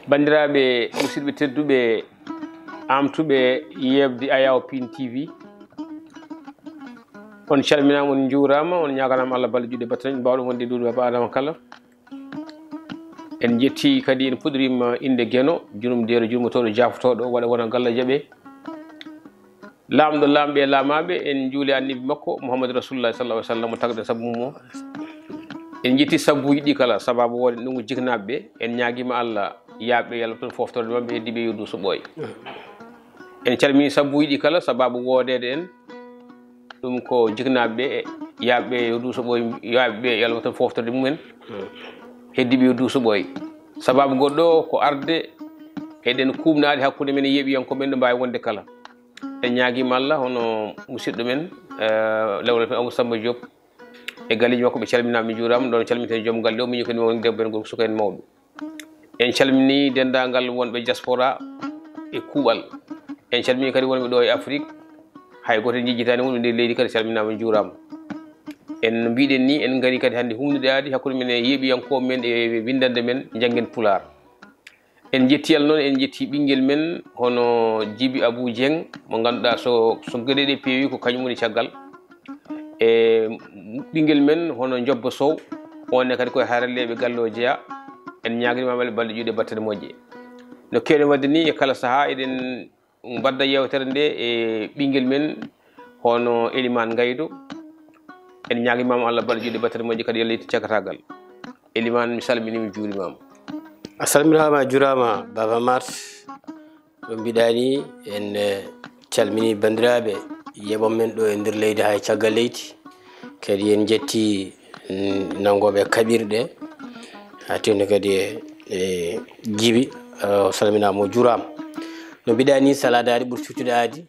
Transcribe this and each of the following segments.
bandiraɓe musidɓe tedduɓe amtuɓe yebde ayaw Piindi TV on calminama on juurama on ñaganama Allah balle juɗe battañ mbawɗo wonde duuɗo Baba Adama kala en jetti kadi en puɗɗorima inde gueno jurum dero jurmotoɗo jafotoɗo waɗa wona galla jaaɓe lamɗo lamɓe e lamaɓe en juuli annabi makko Mouhamadou Rasulullah sallallahu alaihi wasallam tagde sabu mum o en jetti sabbuji ɗi kala sababu wonde ɗum jiknaɓeɓe en ñaguima Allah yaaɓe yalla toon foftorde mabɓe heddiɓe yoddu so ɓooy en calmini sabbuji ɗi kala sababu woodede en ɗum ko jiknaɓeɓe yaaɓe yoddu so ɓooy yaaɓeɓe yalla toon foftorde mumen heddiɓe yoddu so ɓooy sababu goɗɗo ko arde eɗen kumnaɗe hakkude men e yeeɓiyanko men ɗo mbawi wonde kala en ñaguima Allah hono musidɗo men lewle to Amadou Samba Diop e galleji makko ɓe calminama ɓe juurama ɗon calmiten joom galle o miñi kadi won debbo en gorko suka en mawɗo en calmini dendagal wonɓe diaspora e kuuɓal en calmini kadi wonɓe ɗo e Afrique hay goto jejjitani wonɓe nder leydi kadi calminama juurama en mbiɗen ni en gari kadi hannde humnude aadi hakkude men e yeeɓiyankoɓe men e windande men Njanngen Pulaar en jetti Allah noon en jetti ɓinguel men hono Djiby Abou Dieng mo ganduɗa so gueɗe ɗe peewi ko kañum woni caggal e ɓinguel men hono Jobba Sow onne kadi koye haralleɓe galle o jeeya en ñaguimama balɗe juuɗe battane moƴƴe no kewɗen wadde ni e kala saaha eɗen mbadda yewtere nde e ɓinguel men hono Elimane Gaydo en ñaguimama Allah balɗe juuɗe battane moƴƴe kadi yalla itti cakatagal Elimane mi salminima juurimama a salminama juurama Baba Mart ɗo mbiɗani en calmini bandiraɓe yeɓon men ɗo e nder leydi hay caggal leydi kadi en jetti nangoɓe kaɓirɗe ha tewne kadi e Djiby salminama o juurama no mbiɗani saladari ɓuuri cuttude aadi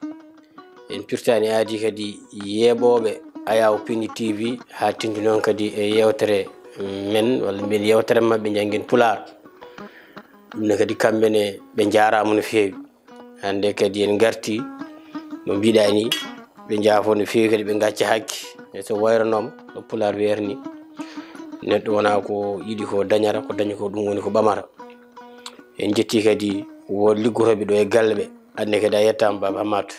en pirtani aadi kadi yeeɓoɓe ayaw Piindi TV ha tindi noon kadi e yewtere men walla mbiyen yewtere mabɓe Njanngen Pulaar ɗumne kadi kamɓene ɓe jarama no fewi hande kadi en garti no mbiɗani ɓe jaafo no fewi kadi ɓe gacca hakke e so wayranoma no Pulaar wiyata ni neɗɗo wona ko yiiɗi ko dañata ko dañi ko ɗum woni ko ɓamata en jetti kadi wo liggotoɓe ɗo e galle ɓe ande kadi a yettama Baba Mart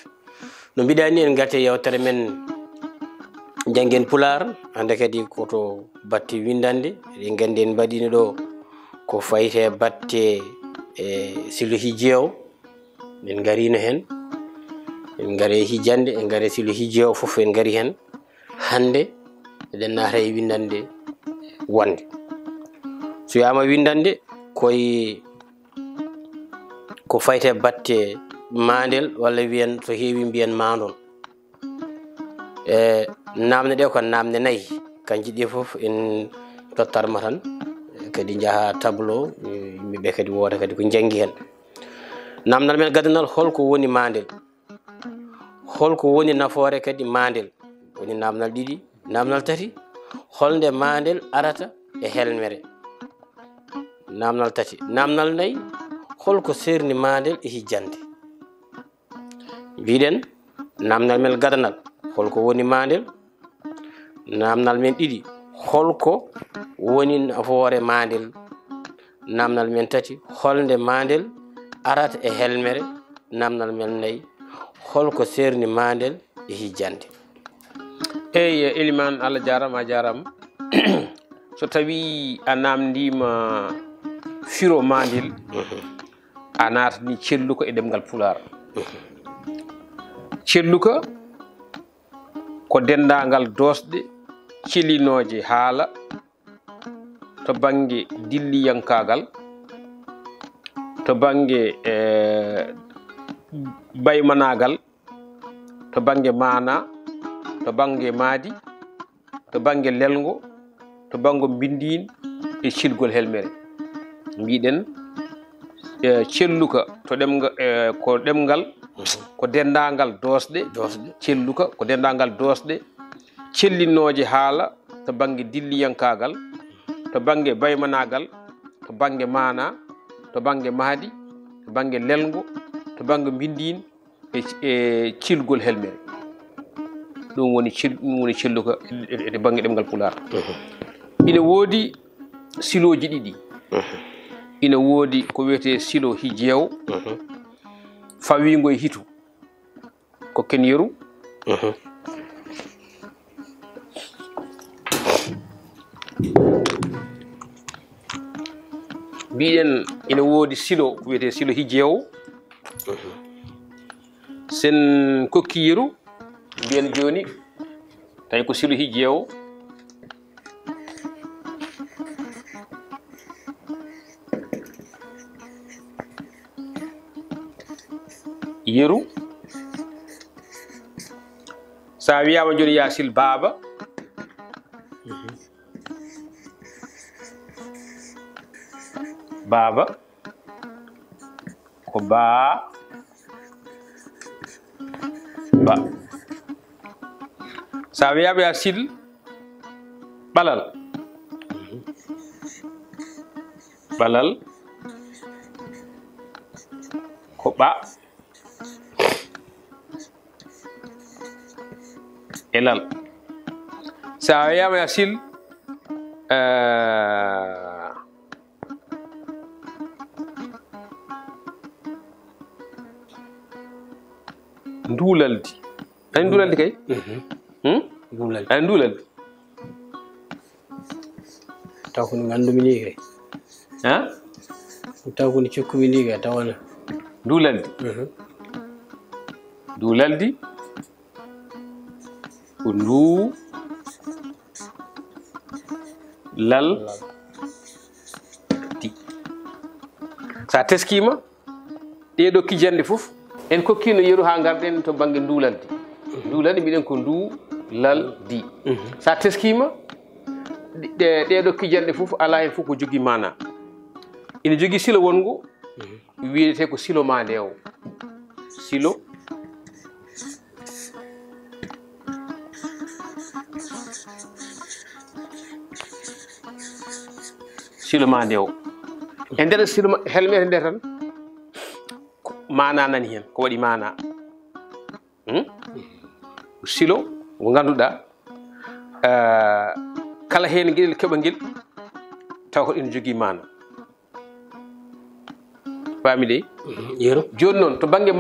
no mbiɗani en garte yewtere men Njanngen Pulaar hande kadi koto batte windande eɗen gandi en mbaɗino ɗo ko fayite batte e silo hijjew en garino hen en gaare hijjande en gaare silo hijjew foof en gaari hen hande eɗen naata e windande wonde so wiyama windande koye ko fayte batte mandel walla wiyen so heewi mbiyen mandon e namde ɗe ko namde nayyi kanji ɗi foof en tottarma tan kadi jaaha tableau yimɓeɓe kadi wooda kadi ko janggi hen namdal men gadanal holko woni mandel holko woni nafoore kadi mandel woni namdal ɗiɗi namdal tati holde mandel arata e helmere namdal tati namdal nayyi holko serni mandel e hijjande mbiɗen namdal men gadanal holko woni mandel namdal men ɗiɗi holko woni nafoore mandel namdal men tati holde mandel arata e helmere namdal men nayyi holko serni mandel e hijjande eyyi Elimane Allah jarama a jarama so tawi a namdima firo mandel a natani celluka e ɗemgal Pulaar celluka ko dendagal dosɗe celinoje haala to banggue dilliyankagal to banggue baymanagal to banggue mana to banggue maadi to banggue lelgo to banggue bindin e cilgol helmere mbiɗen celluka to ɗemga ko ɗemgal ko dendagal dosɗe celluka ko dendagal dosɗe cellinoje haala to banggue dilliyankagal to banggue baymanagal to banggue mana to banggue maadi to banggue lelgo to banggue bindin e cilgol helmere ɗum woni celluka e bange ɗemgal Pulaar. Ina woodi siloji ɗiɗi. Ina woodi ko wiyete silo hijeew fawingo e hitu ko ken yeru. Mbiɗen ina woodi silo ko wiyete silo hijeew sen kokki yeru mbiyen joni tawi ko silo hijeew yeru sa wiyama joni ya sil baaba baaba ko ba sa wiyama ya sil ɓalal ko ɓa e lal sa wiyama ya sil nduulaldi ani nduulaldi kay ani nduulaldi taw ko ngandumi ni kay taw ko cikkumi ni kay tawana nduulaldi nduulaldi ko nduu lal di sa teskima ɗeɗo kijande fof en kokkino yeru ha garɗen to banggue nduulaldi nduulaldi mbiɗen ko nduu lal di sa teskima ɗeɗo kijanɗe fof ala hen fof ko jogui mana ina jogui silo wongo wiyete ko silo ma ndew silo ma ndew e nder silo helmete nde tan mana nani hen ko waɗi mana silo ko ganduɗa kala hen gueɗel keɓa guel taw ko ina jogui mana fami de joni noon to banggue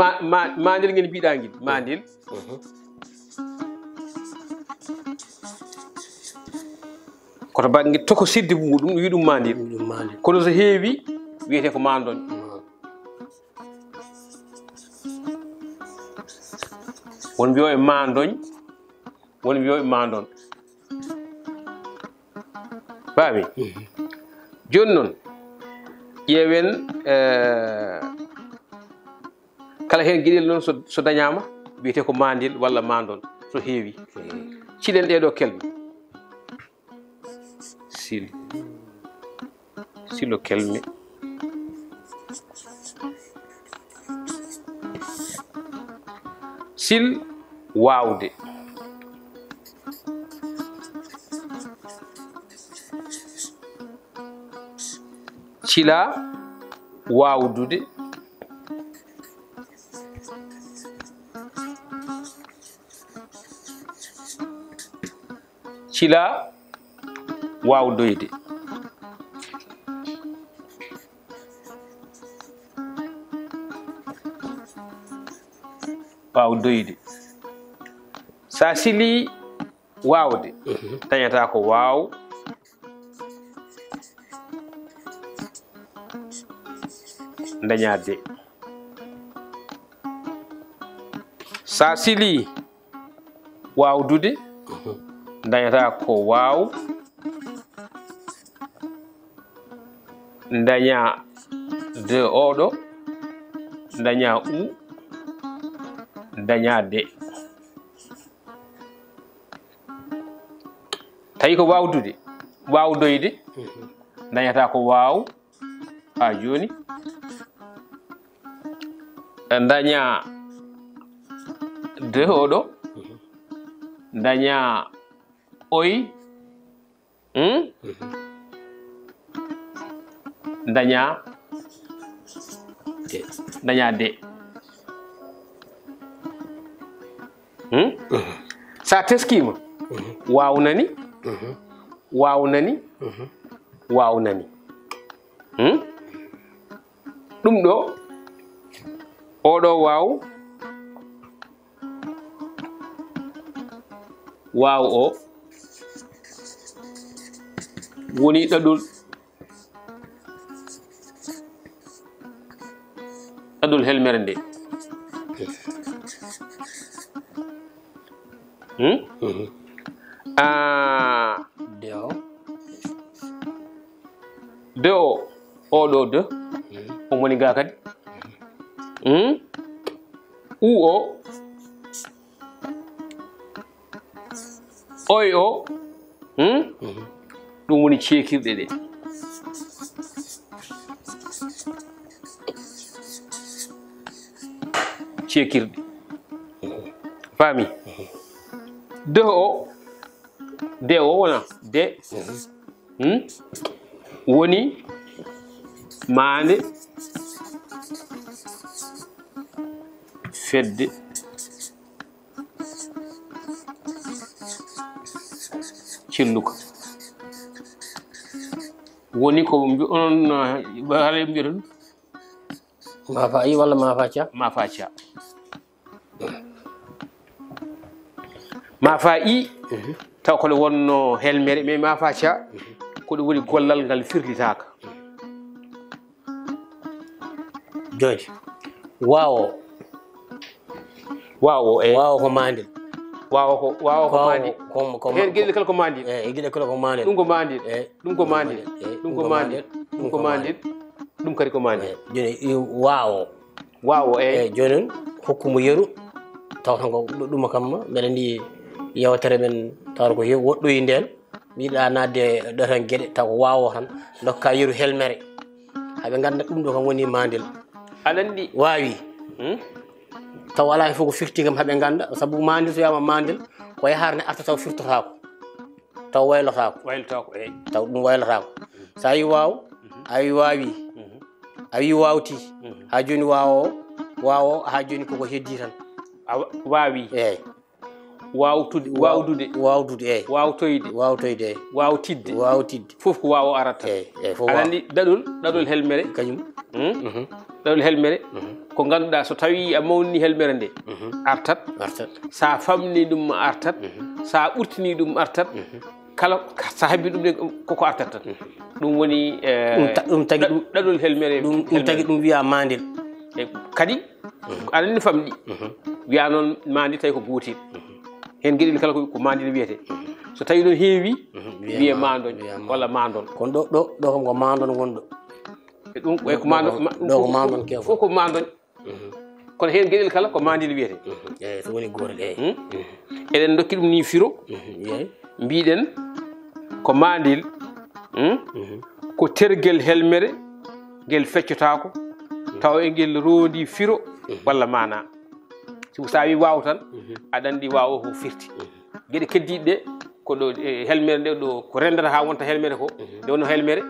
mandel ngel mbiɗa guel mandel koto banggue toko sidde muɗum wi ɗum mandel kono so heewi wiyete ko mandoñ won mbiyo e mandoñ won mbiyo e mandon fami joni noon ƴeewen kala hen gueɗel noon so dañama wiyete ko mandel walla mandon so heewi ciɗen ɗeɗo kelme silo kelme sil wawde cila wawdude cila wawdoyde wawdoyde sa sili wawde dañata ko waw daña de sa sili wawdude dañata ko waw daña de oɗo daña u daña de tawi ko wawdude wawdoyde dañata ko waw ha joni daña de oɗo daña oy daña de sa teskima wawnani wawnani wawnani ɗum ɗo oɗo waaw o woni ɗaɗol helmere nde de o oɗo de on woni ga kadi u o oy o ɗum woni ceekirɗe ɗe ceekirɗe faami de o wona de woni maande fedde cilluka woni ko on haala mbiyata ɗum mafa yi walla mafa ca mafa i taw kono wonno helmere mais mafa ca ko ɗum woni gollal ngal firlitaka joni wawo ko mandel wawa ko mandi hen gueɗel kala ko mandi gueɗel kala ko mandel ɗum ko mandi ɗum ko mandi ɗum ko mandi ɗum ko mandi ɗum kadi ko mandi joni wawo joni hokkumo yeru taw tan ko ɗuma kamma mbeɗa ndi yewtere men taw ko woɗɗoyi nden miɗa nadde ɗo tan gueɗe taw ko wawo tan dokka yeru helmere haɓe ganda ɗum ɗo kam woni mandel aɗa andi wawi taw ala fof ko firti kam haɓe ganda saabu mandel so wiyama mandel ko yaharne arta taw firtotako taw waylotako taw ɗum waylotako sa yi waw a wi wawi a wi wawti ha joni wawo ha joni koko heddi tan wawi wawdude wawtoyde wawtidde fof ko wawo arata aɗa andi ɗaɗol helmere kañum ɗaɗol helmere ko ganduɗa so tawi a mawni helmere nde artat sa famni ɗum artat sa ɓurtini ɗum artat kala sa habbi ɗum ɗe koko artat tan ɗum woni ɗum tagui ɗaɗol helmere ɗum tagui ɗum wiya mandel kadi aɗa andi famɗi wiya noon mandi tawi ko gotel hen gueɗel kala ko mandil wiyete so tawi ɗon heewi wiye mandoñ walla mandon kono ɗo kam ko mandon gonɗo ɗum ko mandon fof ko mandoñ kono hen gueɗel kala ko mandil wiyete so woni gotel eɗen dokki ɗum ni firo mbiɗen ko mandil ko terguel helmere guel feccotako taw e guel rondi firo walla mana sa wi waw tan aɗa andi wawo ko firti gueɗe keddiɗe ɗe ko ɗo helmere nde ɗo ko rendata ha wonta helmere ko nde wonno helmere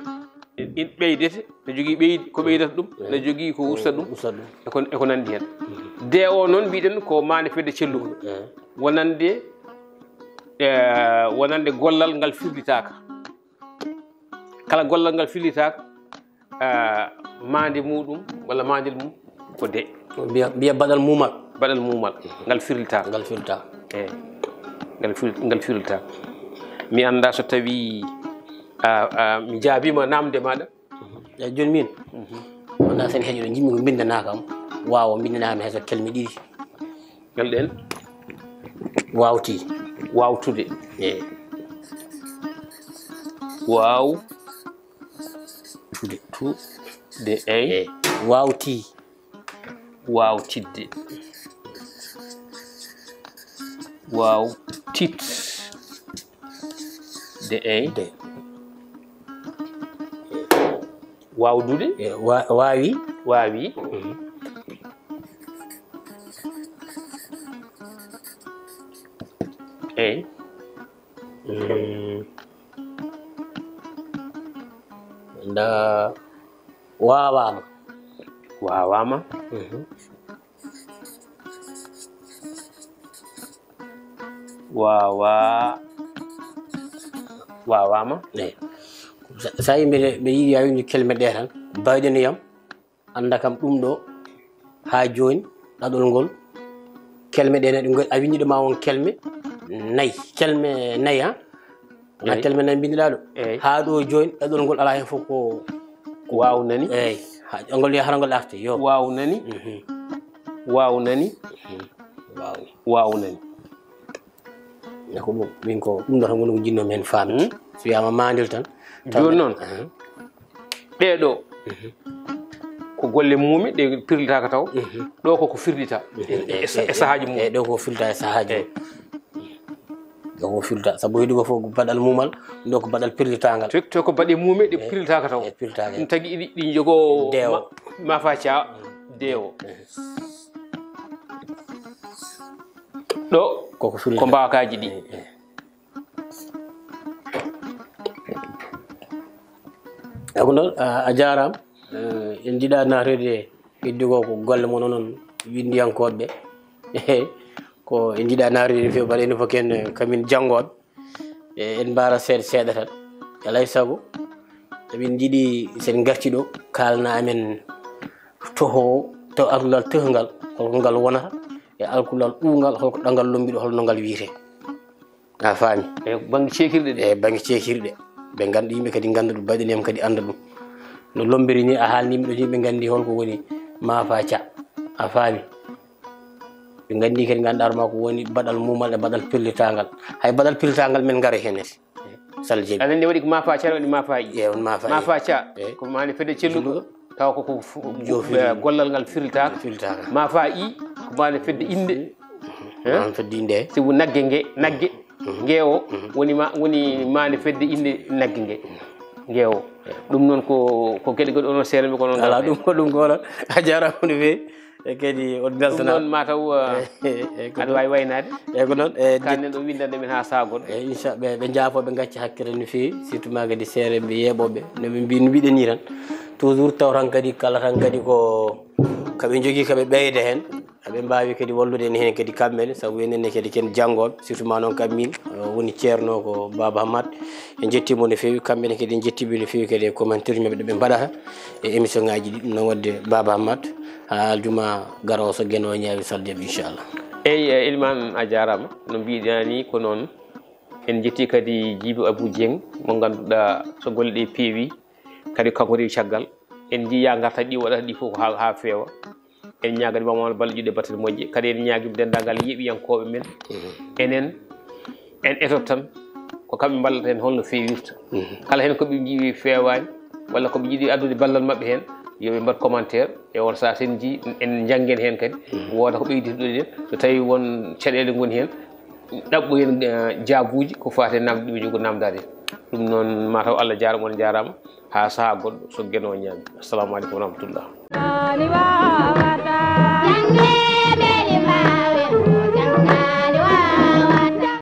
ɓeydete ne jogui ɓeydi ko ɓeydata ɗum ne jogui ko ustata ɗum eko nandi hen de o noon mbiɗen ko mande fedde celluko wonande gollal ngal firlitaka kala gollal ngal firlitaka mande muɗum walla mandel mum ko de mbiya baɗal mumal ngal firlitaka ngal firlitaka mi anda so tawi mi jaabima namde maɗa joni min wona sen heeƴoɗo jimmi ko bindana kam wawa bindinami hay so kelmi ɗiɗi ngal ɗen wawtude wawtude wawtidde wawdude wawi nda wawama wawama sa yimɓe ɓe yiiɗi a windi kelme ɗe tan mbayɗeno yam anda kam ɗum ɗo ha joni ɗaɗol ngol kelme ɗe a windi ɗo ma won kelme nayyi ha na kelme nayyi bindiɗa ɗo ha ɗo joni ɗaɗol ngol ala hen fof ko wawnani eyyi ngol wiya hara ngol arti yo wawnani ko ɗum min ko ɗum ɗo tan woni ko jinnomi hen famde so wiyama mandil tan joni noon ɓeɗo ko golle mumi ɗe pirlitaka taw ɗo koko firdita e sahaji mum ɗo ko firdita e sahaji ɗo ko firdita saabu heeɗi ko fof baɗal mumal ɗo ko baɗal pirlitagal to ko baɗe mumi ɗe pirlitaka taw ɗum tagui ɗi jogo mafaca dewo ɗo koko firdita ko mbawakaji ɗi ako noon a jarama en jiiɗa natede heddugo ko golle mon onon windiyankoɓe ko en jiiɗa natede fewi mbaɗa ene fof ken kamin janggoɓe en mbara seeɗa tan alay saago min jiiɗi sen garti ɗo kalna amen toho taw alkulal tehngal holko ngal wonata e alkulal ɓuugal holko ɗangal lombiɗo holno ngal wiyete a faami e banggue ceekirɗe ɗe banggue ceekirɗe ɓe ganda yimɓe kadi ganda ɗum mbaɗiniyam kadi anda ɗum no lombiri ni a haalnimi ɗo yimɓe gandi holko woni mafaca a faami ɓe gandi kadi ganduɗa ma ko woni baɗal mumal e baɗal pirlitagal hay baɗal pirlitagal men gaare hen sall jeeɓi aɗa andi waɗi ko mafaca waɗi mafaƴi on mafaca ko mani fedde celluɗo taw koko gollal ngal firlitaka mafa i ko mani fedde inde sibu nagge ngeewo woni mani fedde inde nagge nge ngeewo ɗum noon ko gueɗe goɗɗo onon seeɗa ko noon ala ɗum ko onon a jarama no fewi e kadi on beltana ɗum noon mataw aɗa wawi waynade eyyi ko noon kannen ɗo windande men ha sagoɗo inchallah ɓe jaafoɓe gacci hakkille no fewi surtout ma kadi seereɓe yeeɓoɓe noɓe mbiɗen ni tan toujours taw tan kadi kala tan kadi ko kaɓe jogui kaɓe ɓeyda hen aɓe mbawi kadi wallude en hen kadi kamɓene saabu enenne kadi ken janggoɓe surtout ma noon kam min woni ceerno ko Baba Hamad en jettimo no fewi kamɓene kadi en jettiɓe no fewi kadi e commentaire ñoɓe ɗoɓe mbaɗata e émission ngaji ɗi ɗum noon wadde Baba Hamad ha aljuma garowo so gueno ñaawi saldeɓe inchallah eyyi Elimane a jarama no mbiɗani ko noon en jetti kadi Djiby Abou Dieng mo ganduɗa so golle ɗe peewi kadi kanko rewi caggal en jiiya garta ɗi waɗata ɗi foof ha feewa en ñagani mamama balle juɗe battede moƴƴe kadi en ñaguima dendagal yeeɓiyankoɓe men enen en etot tan ko kamɓe ballata hen holno fewirta kala hen koɓe jiiwi fewani walla koɓe jiiɗi addude ballal mabɓe hen yoɓe mbat commentaire e on sa sen ji en janggen hen kadi woda ko ɓeyditiɗo ɗen so tawi won caɗele goni hen ɗaɓɓo hen jaabuji ko fate namde ɗum jogo namdade ɗum noon mataw Allah jarama on jarama ha saaha goɗɗo so gueno ñaami assalamu aleykum wa rahmatullah